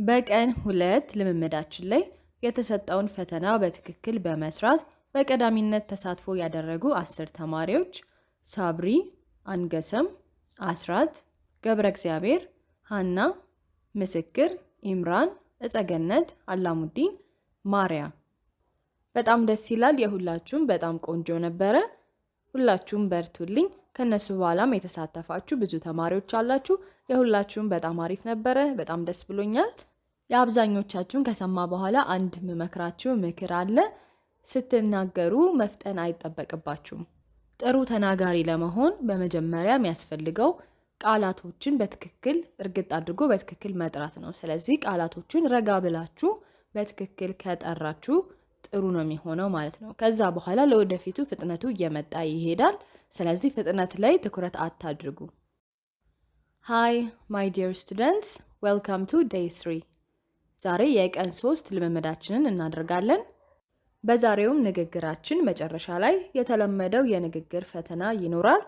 በቀን 2 ልምምዳችን ላይ የተሰጠውን ፈተና በትክክል በመስራት በቀዳሚነት ተሳትፎ ያደረጉ 10 ተማሪዎች ሳብሪ፣ አንገሰም፣ አስራት፣ ገብረ እግዚአብሔር፣ ሃና፣ ምስክር፣ ኢምራን፣ እጸገነት፣ አላሙዲን፣ ማርያ። በጣም ደስ ይላል። የሁላችሁም በጣም ቆንጆ ነበረ። ሁላችሁም በርቱልኝ። ከነሱ በኋላም የተሳተፋችሁ ብዙ ተማሪዎች አላችሁ። የሁላችሁም በጣም አሪፍ ነበረ። በጣም ደስ ብሎኛል። የአብዛኞቻችሁን ከሰማ በኋላ አንድ ምመክራችሁ ምክር አለ። ስትናገሩ መፍጠን አይጠበቅባችሁም። ጥሩ ተናጋሪ ለመሆን በመጀመሪያ የሚያስፈልገው ቃላቶችን በትክክል እርግጥ አድርጎ በትክክል መጥራት ነው። ስለዚህ ቃላቶችን ረጋ ብላችሁ በትክክል ከጠራችሁ ጥሩ ነው የሚሆነው ማለት ነው። ከዛ በኋላ ለወደፊቱ ፍጥነቱ እየመጣ ይሄዳል። ስለዚህ ፍጥነት ላይ ትኩረት አታድርጉ። Hi my dear students, welcome to day 3. ዛሬ የቀን 3 ልምምዳችንን እናደርጋለን። በዛሬውም ንግግራችን መጨረሻ ላይ የተለመደው የንግግር ፈተና ይኖራል።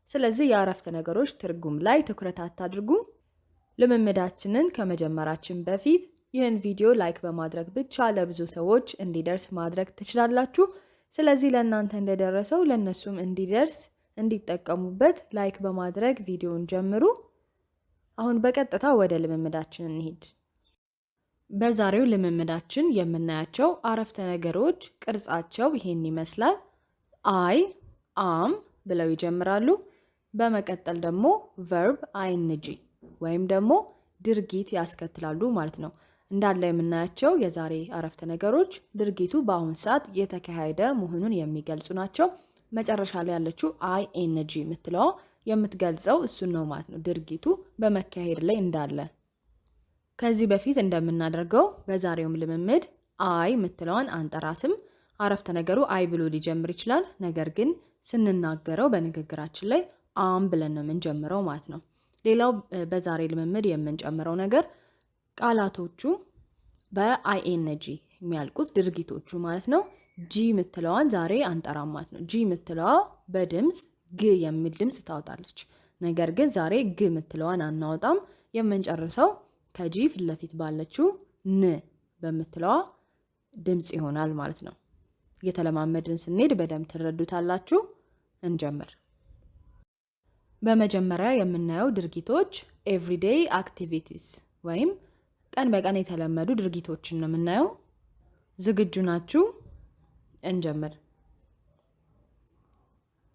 ስለዚህ የአረፍተ ነገሮች ትርጉም ላይ ትኩረት አታድርጉ። ልምምዳችንን ከመጀመራችን በፊት ይህን ቪዲዮ ላይክ በማድረግ ብቻ ለብዙ ሰዎች እንዲደርስ ማድረግ ትችላላችሁ። ስለዚህ ለእናንተ እንደደረሰው ለእነሱም እንዲደርስ እንዲጠቀሙበት ላይክ በማድረግ ቪዲዮን ጀምሩ። አሁን በቀጥታ ወደ ልምምዳችን እንሂድ። በዛሬው ልምምዳችን የምናያቸው አረፍተ ነገሮች ቅርጻቸው ይሄን ይመስላል። አይ፣ አም ብለው ይጀምራሉ። በመቀጠል ደግሞ ቨርብ አይንጂ ወይም ደግሞ ድርጊት ያስከትላሉ ማለት ነው። እንዳለ የምናያቸው የዛሬ አረፍተ ነገሮች ድርጊቱ በአሁን ሰዓት የተካሄደ መሆኑን የሚገልጹ ናቸው። መጨረሻ ላይ ያለችው አይ ኤንጂ የምትለዋ የምትገልጸው እሱን ነው ማለት ነው፣ ድርጊቱ በመካሄድ ላይ እንዳለ። ከዚህ በፊት እንደምናደርገው በዛሬውም ልምምድ አይ የምትለዋን አንጠራትም። አረፍተ ነገሩ አይ ብሎ ሊጀምር ይችላል። ነገር ግን ስንናገረው በንግግራችን ላይ አም ብለን ነው የምንጀምረው ማለት ነው። ሌላው በዛሬ ልምምድ የምንጨምረው ነገር ቃላቶቹ በአይኤንጂ የሚያልቁት ድርጊቶቹ ማለት ነው። ጂ የምትለዋን ዛሬ አንጠራም ማለት ነው። ጂ የምትለዋ በድምፅ ግ የሚል ድምፅ ታወጣለች። ነገር ግን ዛሬ ግ የምትለዋን አናወጣም። የምንጨርሰው ከጂ ፊት ለፊት ባለችው ን በምትለዋ ድምፅ ይሆናል ማለት ነው። እየተለማመድን ስንሄድ በደንብ ትረዱታላችሁ። እንጀምር። በመጀመሪያ የምናየው ድርጊቶች ኤቭሪዴይ አክቲቪቲስ ወይም ቀን በቀን የተለመዱ ድርጊቶችን ነው የምናየው። ዝግጁ ናችሁ? እንጀምር።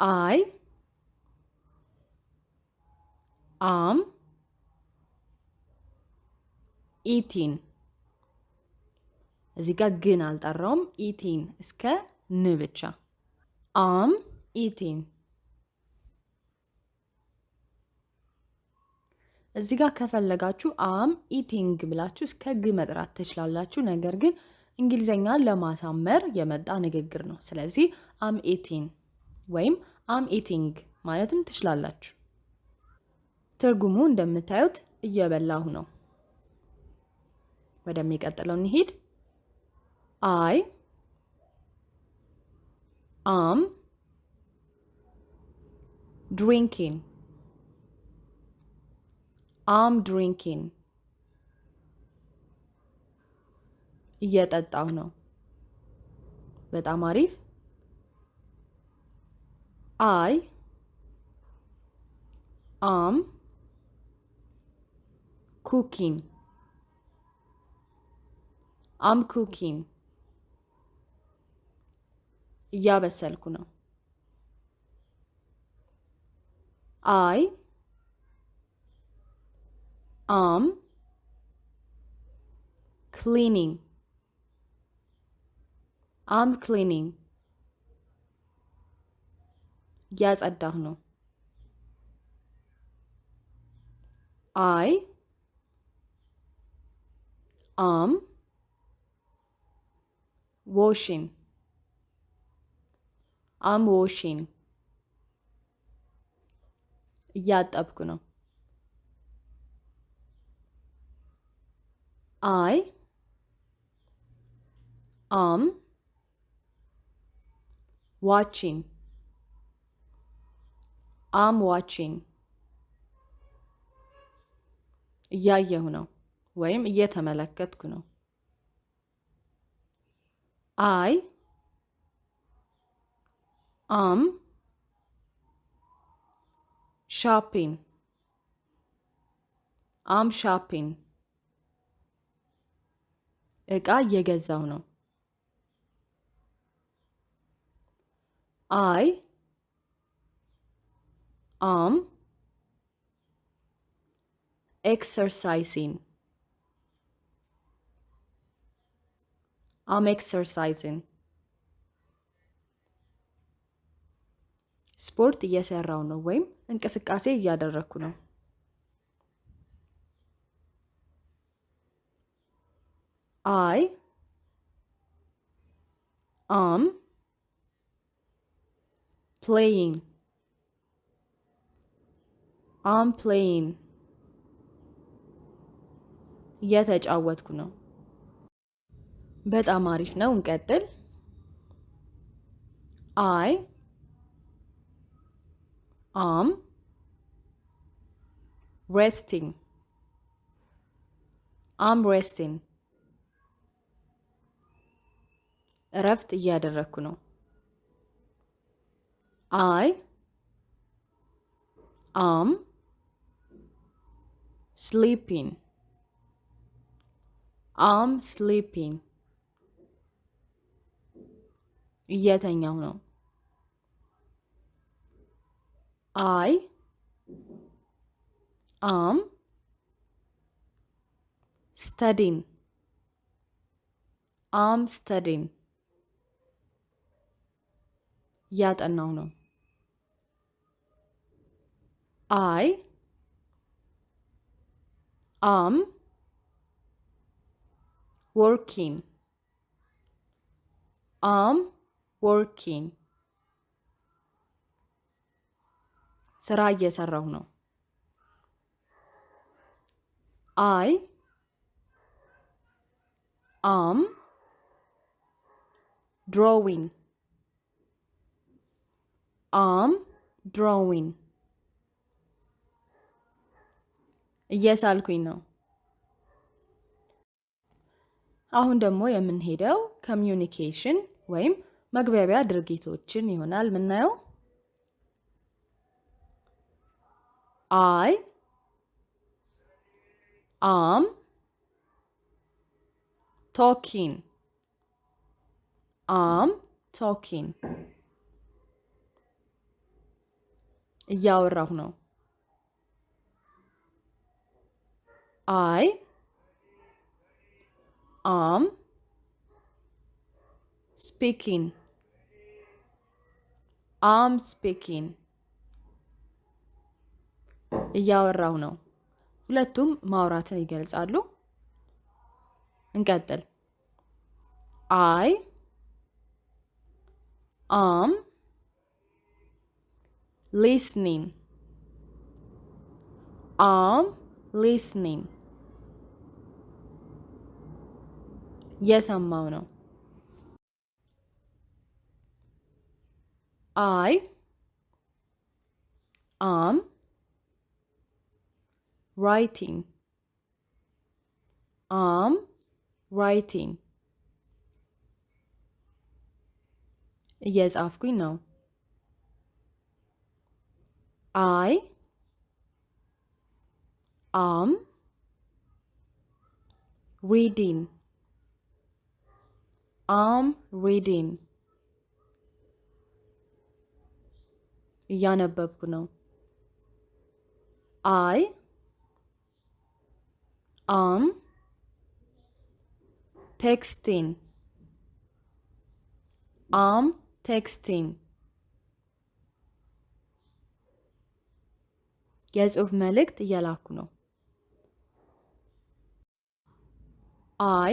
አይ አም ኢቲን። እዚህ ጋር ግን አልጠራውም። ኢቲን እስከ ን ብቻ። አም ኢቲን። እዚህ ጋር ከፈለጋችሁ አም ኢቲንግ ብላችሁ እስከ ግ መጥራት ትችላላችሁ። ነገር ግን እንግሊዘኛን ለማሳመር የመጣ ንግግር ነው። ስለዚህ አም ኢቲን ወይም አም ኢቲንግ ማለትም ትችላላችሁ። ትርጉሙ እንደምታዩት እየበላሁ ነው። ወደሚቀጥለው እንሂድ። አይ አም ድሪንኪንግ። አም ድሪንኪንግ እየጠጣሁ ነው። በጣም አሪፍ። አይ አም ኩኪንግ። አም ኩኪንግ እያበሰልኩ ነው። አይ አም ክሊኒንግ። አም ክሊኒንግ እያጸዳሁ ነው። አይ አም ዋሽንግ። አም ዋሽንግ እያጠብኩ ነው። አይ አም ዋቺንግ። አም ዋቺንግ እያየሁ ነው ወይም እየተመለከትኩ ነው። I am shopping. am shopping. እቃ እየገዛው ነው። I am exercising. I'm exercising. ስፖርት እየሰራው ነው ወይም እንቅስቃሴ እያደረኩ ነው። I am playing. I'm playing. እየተጫወትኩ ነው። በጣም አሪፍ ነው። እንቀጥል። I am resting. I'm resting. እረፍት እያደረኩ ነው። I am sleeping. I'm sleeping. እየተኛው ነው። I am studying. I'm studying. እያጠናው ነው። I am working. I'm working. ስራ እየሰራሁ ነው። I am drawing. I'm drawing. እየሳልኩኝ ነው። አሁን ደግሞ የምንሄደው ኮሚዩኒኬሽን ወይም መግባቢያ ድርጊቶችን ይሆናል ምናየው። I am talking. I'm talking. እያወራሁ ነው። I am speaking. I'm speaking. እያወራሁ ነው። ሁለቱም ማውራትን ይገልጻሉ። እንቀጥል። I am listening. I'm listening. እየሰማው ነው። I am writing. I'm writing. እየጻፍኩኝ ነው። I am reading. I'm reading. እያነበብኩ ነው። I am texting. I'm texting. የጽሁፍ መልእክት እየላኩ ነው። I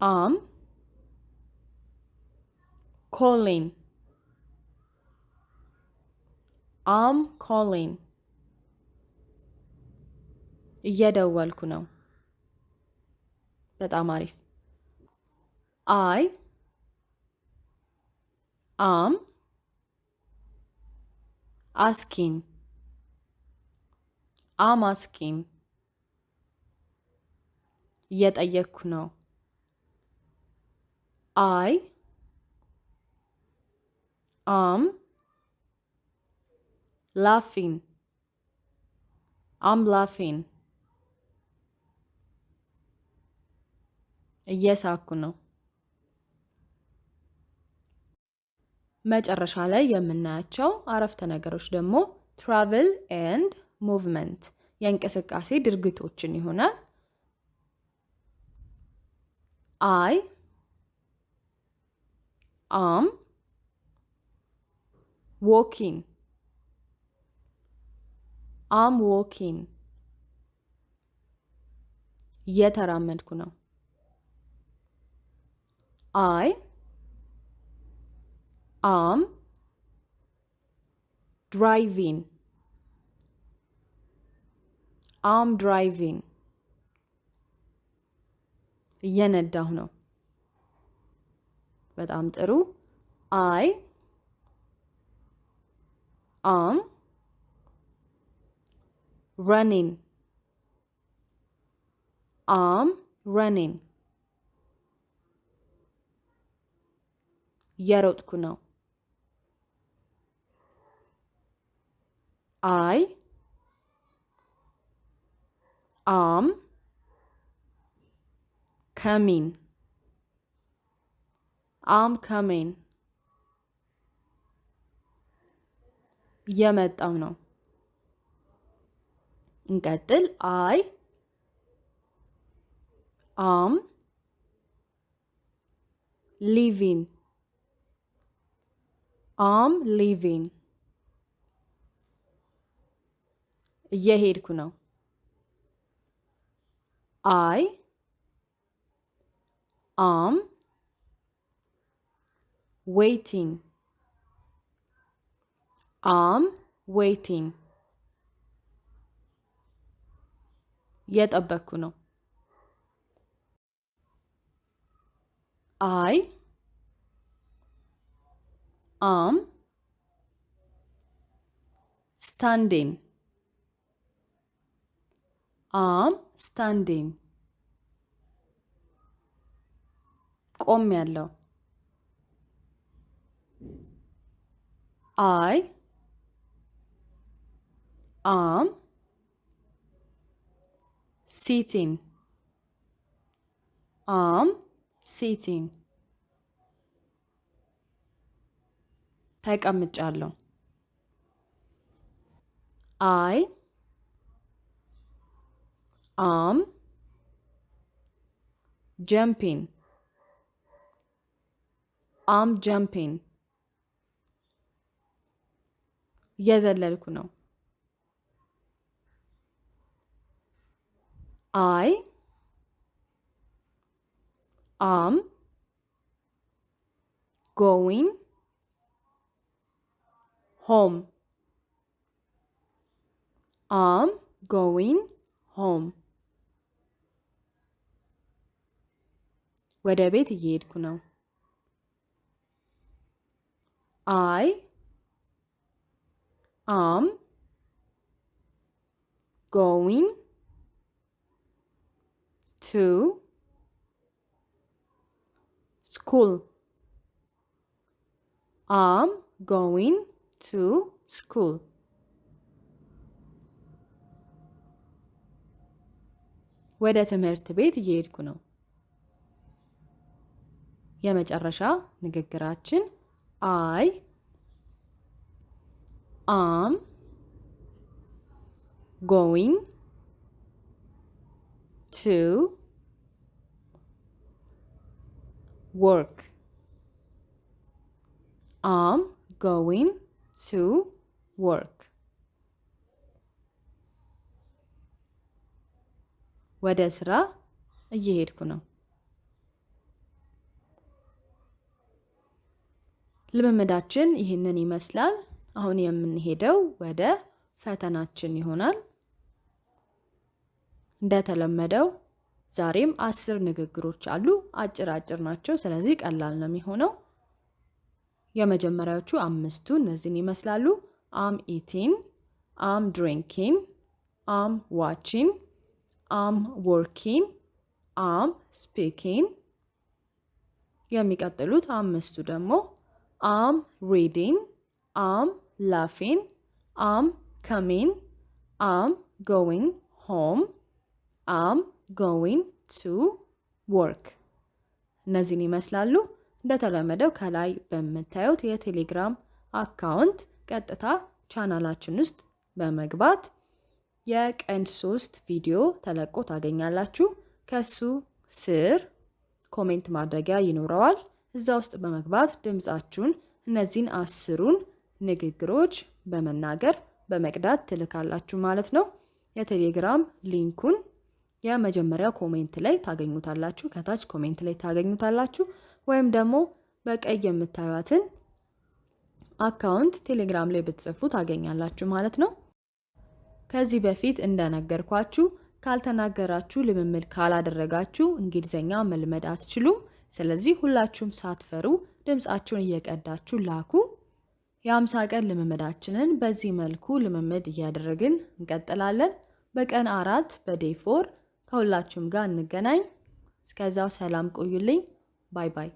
am calling. I'm calling. እየደወልኩ ነው። በጣም አሪፍ። I am asking. አም አስኪንግ እየጠየቅኩ ነው። አይ አም ላፊንግ አም ላፊንግ እየሳኩ ነው። መጨረሻ ላይ የምናያቸው አረፍተ ነገሮች ደግሞ ትራቭል ኤንድ ሙቭመንት የእንቅስቃሴ ድርጊቶችን ይሆናል። አይ አም ዎኪንግ አም ዎኪንግ እየተራመድኩ ነው። አይ አም ድራይቪንግ አም ድራይቪንግ እየነዳሁ ነው። በጣም ጥሩ። አይ አም ረኒንግ አም ረኒንግ እየሮጥኩ ነው። አይ አም coming አም coming እየመጣሁ ነው። እንቀጥል። አይ አም ሊቪንግ አም ሊቪንግ እየሄድኩ ነው። አይ አም ዌይቲንግ አም ዌይቲንግ እየጠበቅኩ ነው። አይ አም ስታንዲንግ አም ስታንዲንግ ቆሜያለሁ። አይ አም ሲቲንግ አም ሲቲንግ ተቀምጫለሁ። አይ አም ጀምፒንግ አም ጀምፒንግ እየዘለልኩ ነው። አይ አም ጎዊንግ ሆም አም ጎዊንግ ሆም ወደ ቤት እየሄድኩ ነው። አይ አም ጎዊንግ ቱ ስኩል አም ጎዊንግ ቱ ስኩል ወደ ትምህርት ቤት እየሄድኩ ነው። የመጨረሻ ንግግራችን አይ አም ጎዊንግ ቱ ወርክ አም ጎዊንግ ቱ ወርክ ወደ ስራ እየሄድኩ ነው። ልምምዳችን ይህንን ይመስላል። አሁን የምንሄደው ወደ ፈተናችን ይሆናል። እንደተለመደው ዛሬም 10 ንግግሮች አሉ። አጭር አጭር ናቸው፣ ስለዚህ ቀላል ነው የሚሆነው። የመጀመሪያዎቹ 5ቱ እነዚህን ይመስላሉ። አም ኢቲንግ፣ አም ድሪንኪንግ፣ am watching, am working, am speaking። የሚቀጥሉት አምስቱ ደግሞ am reading, am laughing, am coming, am going home, am going to work። እነዚህን ይመስላሉ። እንደተለመደው ከላይ በምታዩት የቴሌግራም አካውንት ቀጥታ ቻናላችን ውስጥ በመግባት የቀን 3 ቪዲዮ ተለቆ ታገኛላችሁ። ከሱ ስር ኮሜንት ማድረጊያ ይኖረዋል። እዛ ውስጥ በመግባት ድምጻችሁን እነዚህን 10ሩን ንግግሮች በመናገር በመቅዳት ትልካላችሁ ማለት ነው። የቴሌግራም ሊንኩን የመጀመሪያው ኮሜንት ላይ ታገኙታላችሁ፣ ከታች ኮሜንት ላይ ታገኙታላችሁ። ወይም ደግሞ በቀይ የምታዩትን አካውንት ቴሌግራም ላይ ብትጽፉ ታገኛላችሁ ማለት ነው። ከዚህ በፊት እንደነገርኳችሁ ካልተናገራችሁ ልምምድ ካላደረጋችሁ እንግሊዘኛ መልመድ አትችሉም። ስለዚህ ሁላችሁም ሳትፈሩ ድምጻችሁን እየቀዳችሁ ላኩ። የ50 ቀን ልምምዳችንን በዚህ መልኩ ልምምድ እያደረግን እንቀጥላለን። በቀን 4 በዴይ 4 ከሁላችሁም ጋር እንገናኝ። እስከዛው ሰላም ቆዩልኝ። ባይ ባይ።